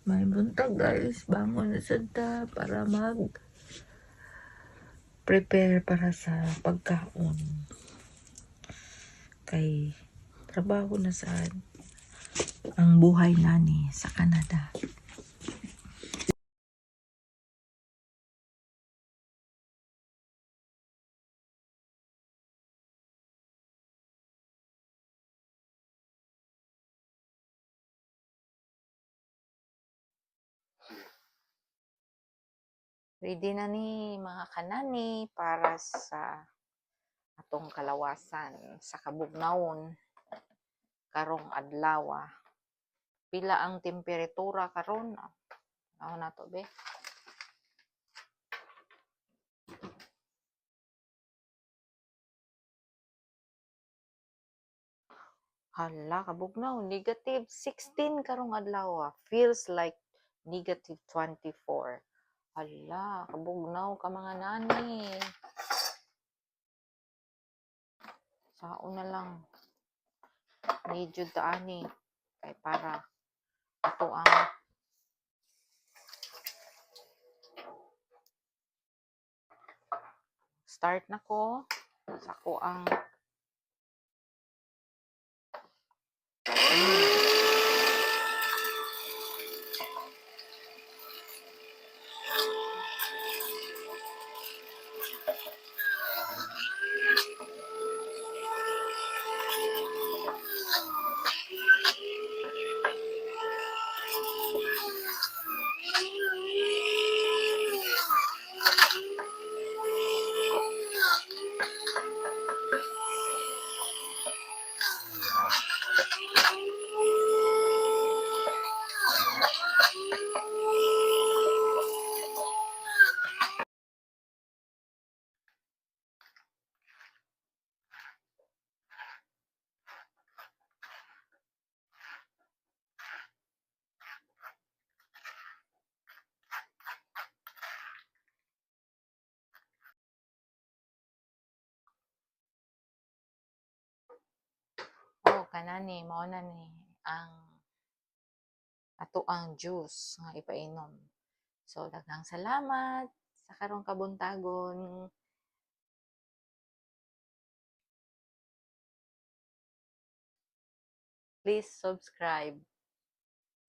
May buntag guys, bangon na sad ta para prepare para sa pagkaon. Kay trabaho na sad ang buhay nani sa Canada. Ready na ni mga kanani para sa atong kalawasan sa kabugnawon karong adlaw. Pila ang temperatura karon? Ano na to be? Hala, kabugnaw, negative 16 karong adlaw. Feels like negative 24. Hala, kabugnaw ka mga nani. Saon na lang. Medyo taani. Kay para ato ang start na ko sa ko ang kanani mao na ni ang ato ang juice nga ipainom. So daghang salamat sa karong kabuntagon. Please subscribe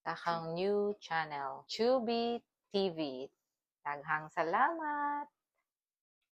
sa akong new channel, Chubby TV. Daghang salamat!